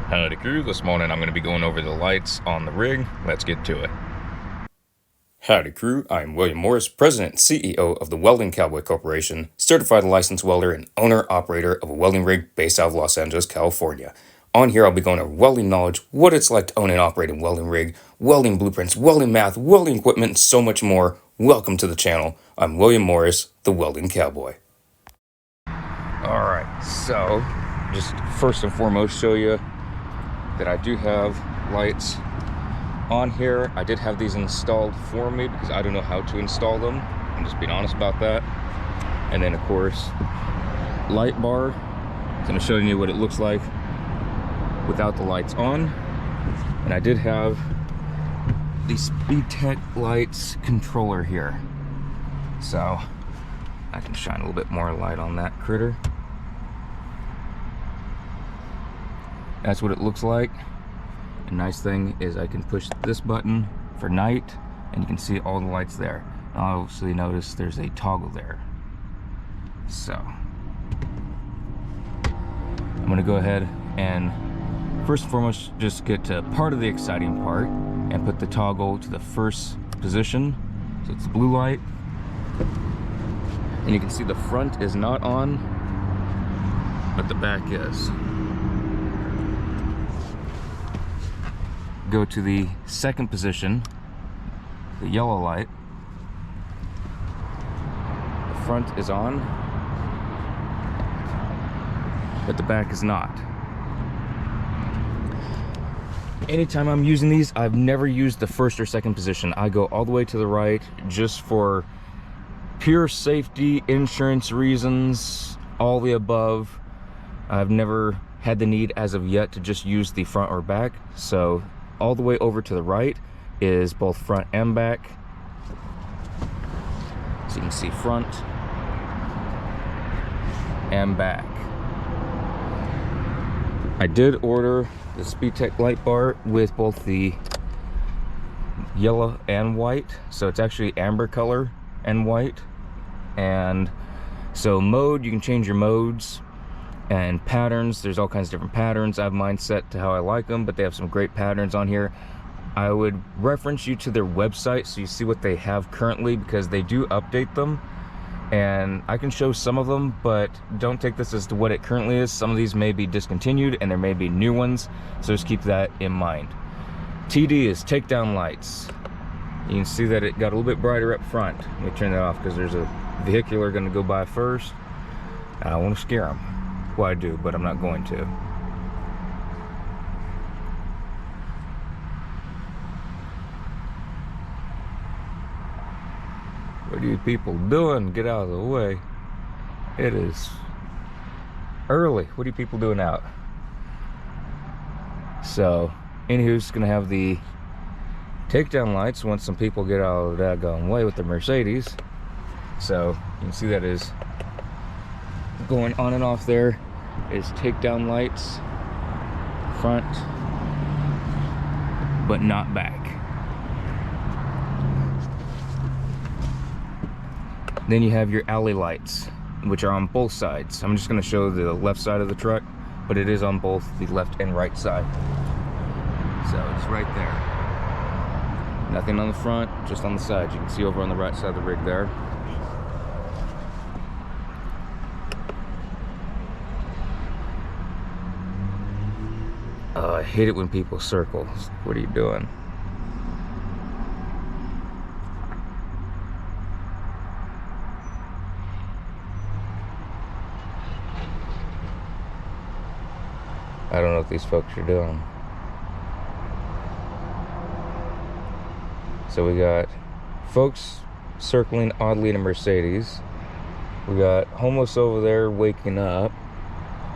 Howdy crew, this morning I'm going to be going over the lights on the rig. Let's get to it. Howdy crew, I'm William Morris, President and CEO of the Welding Cowboy Corporation, certified licensed welder and owner-operator of a welding rig based out of Los Angeles, California. On here I'll be going over welding knowledge, what it's like to own and operate a welding rig, welding blueprints, welding math, welding equipment, and so much more. Welcome to the channel. I'm William Morris, the Welding Cowboy. Alright, so just first and foremost show you that I do have lights on here. I did have these installed for me because I don't know how to install them. I'm just being honest about that. And then of course, light bar. I'm going to show you what it looks like without the lights on. And I did have the SpeedTech lights controller here. So I can shine a little bit more light on that critter. That's what it looks like. The nice thing is I can push this button for night and you can see all the lights there. Now obviously notice there's a toggle there. So I'm gonna go ahead and first and foremost just get to part of the exciting part and put the toggle to the first position. So it's the blue light. And you can see the front is not on, but the back is. Go to the second position, the yellow light. The front is on, but the back is not. Anytime I'm using these, I've never used the first or second position. I go all the way to the right just for pure safety, insurance reasons, all the above. I've never had the need as of yet to just use the front or back. So all the way over to the right is both front and back. So you can see front and back. I did order the SpeedTech light bar with both the yellow and white. So it's actually amber color and white. And so mode, you can change your modes. And patterns, there's all kinds of different patterns. I have mine set to how I like them, but they have some great patterns on here. I would reference you to their website so you see what they have currently, because they do update them. And I can show some of them, but don't take this as to what it currently is. Some of these may be discontinued and there may be new ones, so just keep that in mind. TD is takedown lights. You can see that it got a little bit brighter up front. Let me turn that off because there's a vehicular going to go by first. I don't want to scare them. Well, I do, but I'm not going to. What are you people doing? Get out of the way. It is early. What are you people doing out? So, anywho, it's gonna have the takedown lights once some people get out of the daggone way with the Mercedes. So, you can see that is going on and off there. Is takedown lights, front, but not back. Then you have your alley lights, which are on both sides. I'm just going to show the left side of the truck, but it is on both the left and right side. So it's right there. Nothing on the front, just on the side. You can see over on the right side of the rig there. I hate it when people circle. What are you doing? I don't know what these folks are doing. So we got folks circling oddly in a Mercedes. We got homeless over there waking up.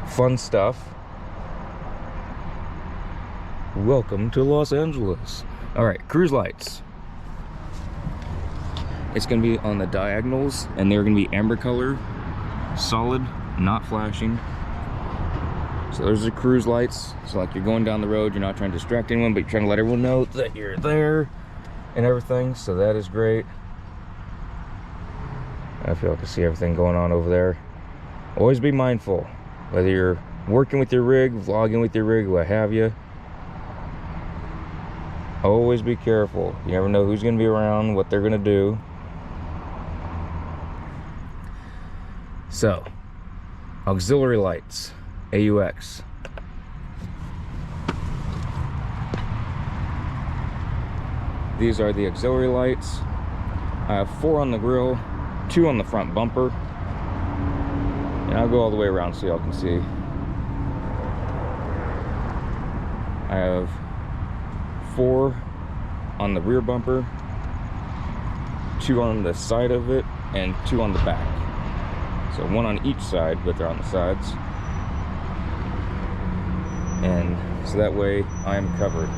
Fun stuff. Welcome to Los Angeles. All right, cruise lights. It's gonna be on the diagonals and they're gonna be amber color, solid, not flashing. So those are cruise lights. So like you're going down the road, you're not trying to distract anyone, but you're trying to let everyone know that you're there and everything. So that is great. I feel like I see everything going on over there. Always be mindful, whether you're working with your rig, vlogging with your rig, what have you, always be careful. You never know who's going to be around, what they're going to do. So, auxiliary lights, AUX. These are the auxiliary lights. I have 4 on the grill, 2 on the front bumper. And I'll go all the way around so y'all can see. I have 4 on the rear bumper, 2 on the side of it, and 2 on the back. So 1 on each side, but they're on the sides. And so that way I am covered.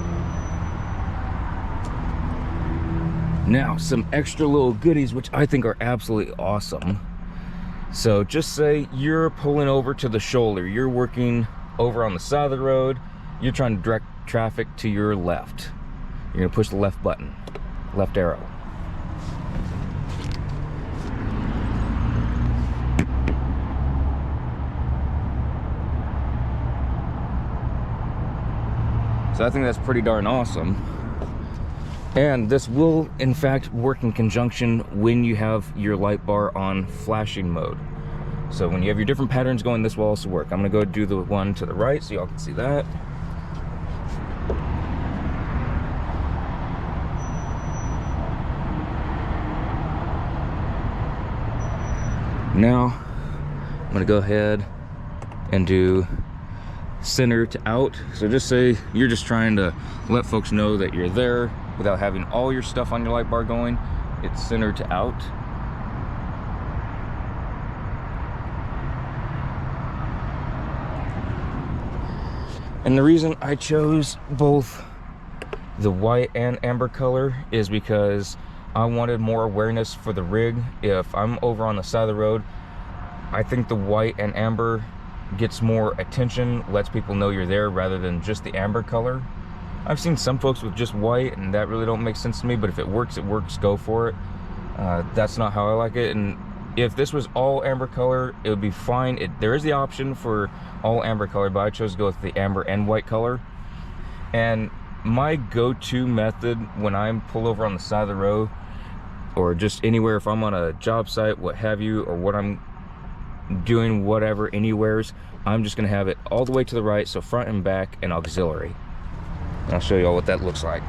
Now, some extra little goodies, which I think are absolutely awesome. So just say you're pulling over to the shoulder, you're working over on the side of the road, you're trying to direct traffic to your left. You're gonna push the left button, left arrow. So I think that's pretty darn awesome. And this will, in fact, work in conjunction when you have your light bar on flashing mode. So when you have your different patterns going, this will also work. I'm gonna go do the one to the right so y'all can see that. Now, I'm gonna go ahead and do center to out. So just say you're just trying to let folks know that you're there without having all your stuff on your light bar going. It's center to out. And the reason I chose both the white and amber color is because I wanted more awareness for the rig. If I'm over on the side of the road, I think the white and amber gets more attention, lets people know you're there rather than just the amber color. I've seen some folks with just white and that really don't make sense to me, but if it works, go for it. That's not how I like it. And if this was all amber color, it would be fine. There is the option for all amber color, but I chose to go with the amber and white color. And my go-to method when I'm pulled over on the side of the road, or just anywhere, if I'm on a job site, what have you, or what I'm doing, whatever, anywheres, I'm just gonna have it all the way to the right, so front and back and auxiliary. And I'll show you all what that looks like.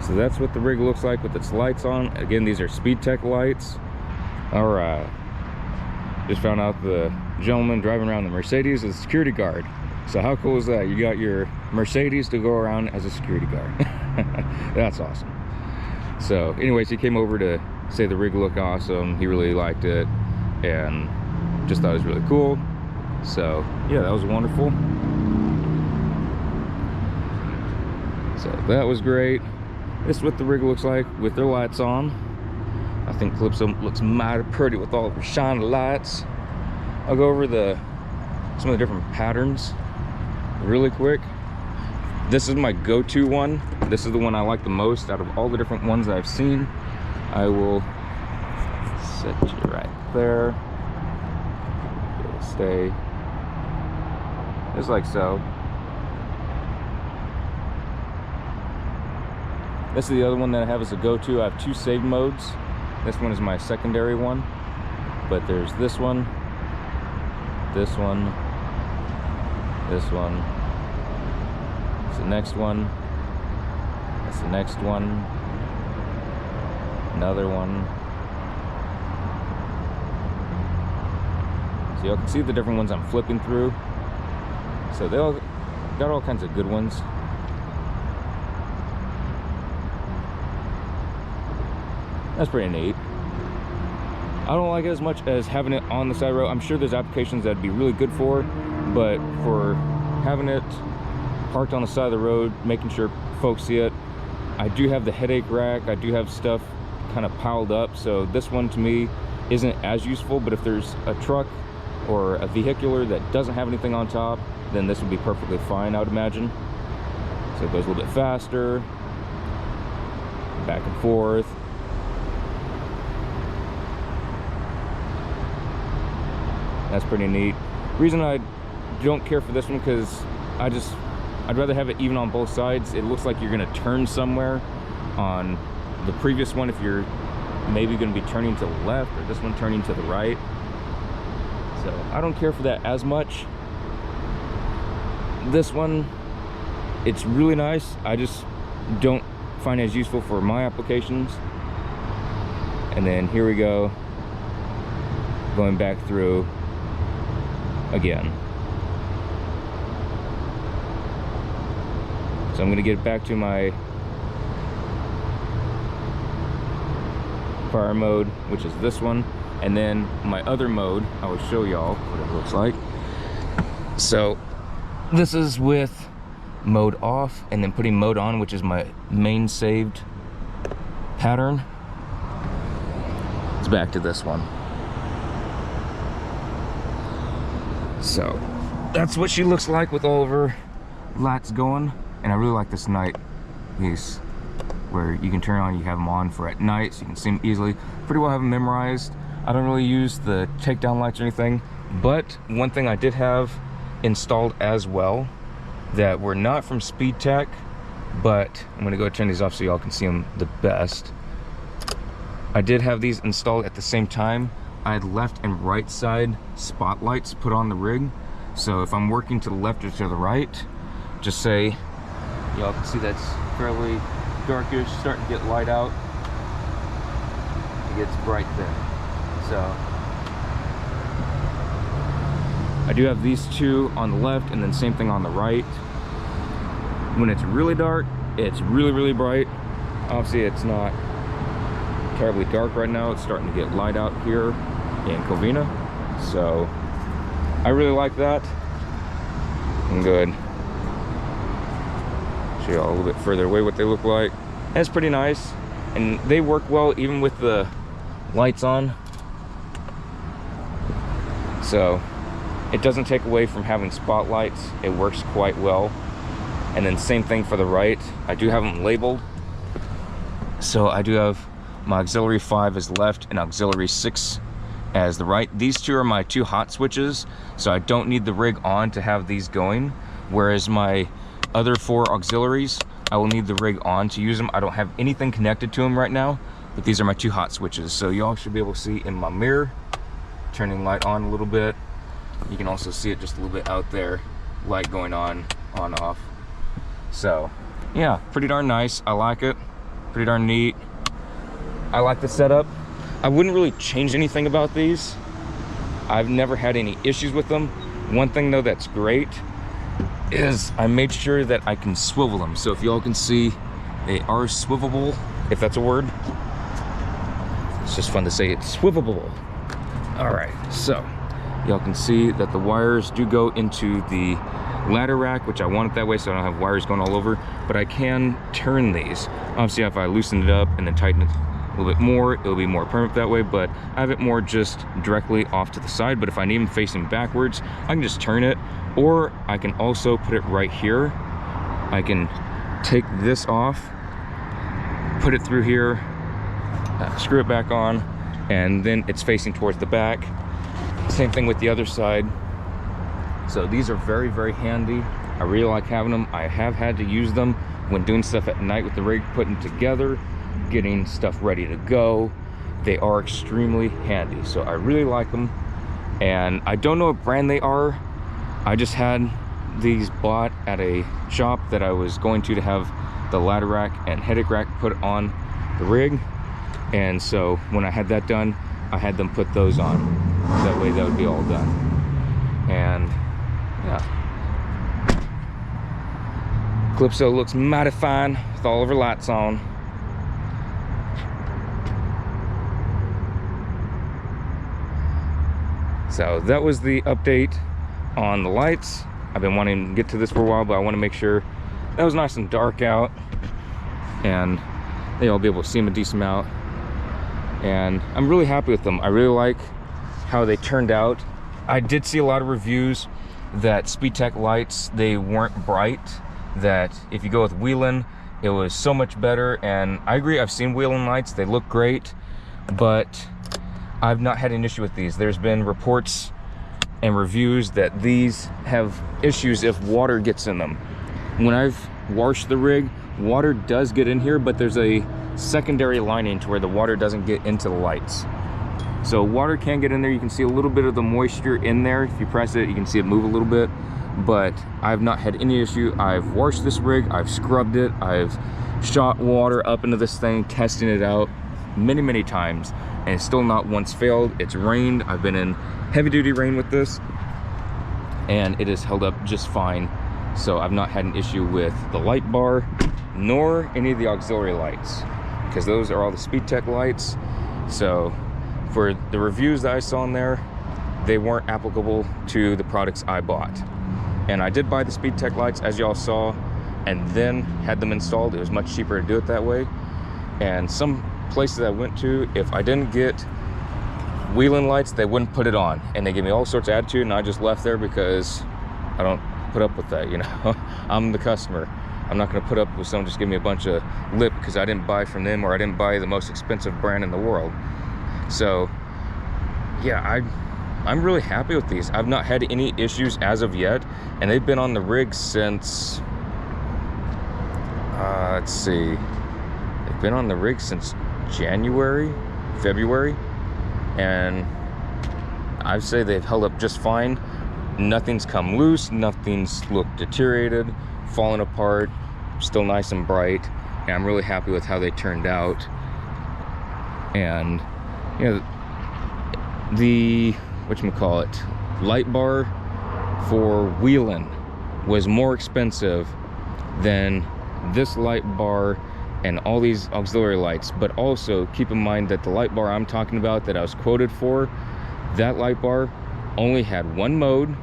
So that's what the rig looks like with its lights on. Again, these are Speed Tech lights. All right. Just found out the gentleman driving around the Mercedes is a security guard. So how cool is that? You got your Mercedes to go around as a security guard. That's awesome. So anyways, he came over to say the rig looked awesome. He really liked it and just thought it was really cool. So yeah, that was wonderful. So that was great. This is what the rig looks like with their lights on. I think Calypso looks mighty pretty with all of her shiny lights. I'll go over some of the different patterns really quick. This is my go-to one. This is the one I like the most out of all the different ones that I've seen. I will set you right there. It'll stay just like so. This is the other one that I have as a go-to. I have 2 saved modes. This one is my secondary one, but there's this one, this one, this one. It's the next one. That's the next one. Another one. So y'all can see the different ones I'm flipping through. So they all got all kinds of good ones. That's pretty neat. I don't like it as much as having it on the side of the road. I'm sure there's applications that'd be really good for, but for having it parked on the side of the road, making sure folks see it. I do have the headache rack. I do have stuff kind of piled up, so this one to me isn't as useful, but if there's a truck or a vehicular that doesn't have anything on top, then this would be perfectly fine, I would imagine. So it goes a little bit faster, back and forth. That's pretty neat. Reason I don't care for this one because I'd rather have it even on both sides. It looks like you're gonna turn somewhere. On the previous one, if you're maybe gonna be turning to the left, or this one turning to the right. So I don't care for that as much. This one, it's really nice. I just don't find it as useful for my applications. And then here we go, going back through again. So I'm going to get back to my fire mode, which is this one, and then my other mode, I will show y'all what it looks like. So this is with mode off and then putting mode on, which is my main saved pattern. It's back to this one. So that's what she looks like with all of her lights going. And I really like this night piece where you can turn on, you have them on for at night so you can see them easily. Pretty well have them memorized. I don't really use the takedown lights or anything, but one thing I did have installed as well that were not from Speed Tech, but I'm gonna go turn these off so y'all can see them the best. I did have these installed at the same time. I had left and right side spotlights put on the rig. So if I'm working to the left or to the right, just say, y'all can see that's fairly darkish, starting to get light out. It gets bright there. So I do have these two on the left and then same thing on the right. When it's really dark, it's really, really bright. Obviously it's not terribly dark right now. It's starting to get light out here in Covina. So I really like that. I'm good. Show you all a little bit further away what they look like. And it's pretty nice. And they work well even with the lights on. So it doesn't take away from having spotlights. It works quite well. And then same thing for the right. I do have them labeled. So I do have my auxiliary 5 as left and auxiliary 6 as the right. These two are my two hot switches, so I don't need the rig on to have these going. Whereas my other 4 auxiliaries, I will need the rig on to use them. I don't have anything connected to them right now, but these are my two hot switches. So y'all should be able to see in my mirror, turning light on a little bit. You can also see it just a little bit out there, light going on, off. So yeah, pretty darn nice. I like it, pretty darn neat. I like the setup. I wouldn't really change anything about these. I've never had any issues with them. One thing though that's great is I made sure that I can swivel them. So if y'all can see, they are swivelable, if that's a word. It's just fun to say, it's swivelable. All right, so y'all can see that the wires do go into the ladder rack, which I want it that way so I don't have wires going all over, but I can turn these. Obviously if I loosen it up and then tighten it a little bit more, it'll be more permanent that way, but I have it more just directly off to the side. But if I need them facing backwards, I can just turn it, or I can also put it right here. I can take this off, put it through here, screw it back on, and then it's facing towards the back. Same thing with the other side. So these are very, very handy. I really like having them. I have had to use them when doing stuff at night with the rig, putting together, getting stuff ready to go. They are extremely handy, so I really like them. And I don't know what brand they are. I just had these bought at a shop that I was going to have the ladder rack and headache rack put on the rig. And so when I had that done, I had them put those on. That way that would be all done. And yeah. Calypso looks mighty fine with all of her lights on. So that was the update on the lights. I've been wanting to get to this for a while, but I want to make sure that was nice and dark out and they'll be able to see them a decent amount. And I'm really happy with them. I really like how they turned out. I did see a lot of reviews that SpeedTech lights, they weren't bright, that if you go with Welding, it was so much better. And I agree, I've seen Welding lights, they look great, but I've not had an issue with these. There's been reports and reviews that these have issues if water gets in them. When I've washed the rig, water does get in here, but there's a secondary lining to where the water doesn't get into the lights. So water can get in there. You can see a little bit of the moisture in there. If you press it, you can see it move a little bit, but I've not had any issue. I've washed this rig, I've scrubbed it, I've shot water up into this thing, testing it out many, many times, and it's still not once failed. It's rained. I've been in heavy duty rain with this, and it has held up just fine. So I've not had an issue with the light bar, nor any of the auxiliary lights, because those are all the SpeedTech lights. So for the reviews that I saw in there, they weren't applicable to the products I bought. And I did buy the SpeedTech lights, as y'all saw, and then had them installed. It was much cheaper to do it that way. And some places I went to, if I didn't get Welding lights, they wouldn't put it on, and they gave me all sorts of attitude, and I just left there because I don't put up with that, you know. I'm the customer. I'm not going to put up with someone just give me a bunch of lip because I didn't buy from them, or I didn't buy the most expensive brand in the world. So yeah, I'm really happy with these. I've not had any issues as of yet, and they've been on the rig since let's see, they've been on the rig since January, February, and I'd say they've held up just fine. Nothing's come loose, nothing's looked deteriorated, fallen apart, still nice and bright, and I'm really happy with how they turned out. And you know, the whatchamacallit, light bar for Welding was more expensive than this light bar and all these auxiliary lights. But also keep in mind that the light bar I'm talking about that I was quoted for, that light bar only had one mode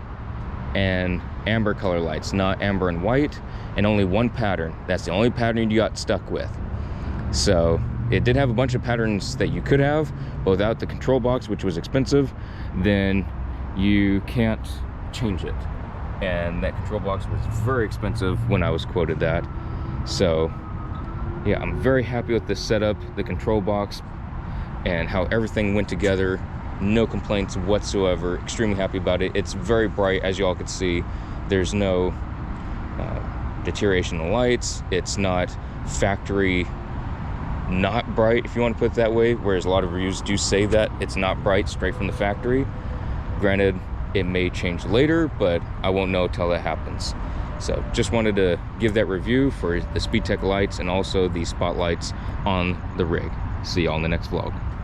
and amber color lights, not amber and white, and only one pattern. That's the only pattern you got stuck with. So it did have a bunch of patterns that you could have, but without the control box, which was expensive, then you can't change it. And that control box was very expensive when I was quoted that. So yeah, I'm very happy with this setup, the control box, and how everything went together. No complaints whatsoever. Extremely happy about it. It's very bright, as you all could see. There's no deterioration in the lights. It's not factory not bright, if you want to put it that way, whereas a lot of reviews do say that it's not bright straight from the factory. Granted, it may change later, but I won't know till that happens. So just wanted to give that review for the SpeedTech lights and also the spotlights on the rig. See y'all in the next vlog.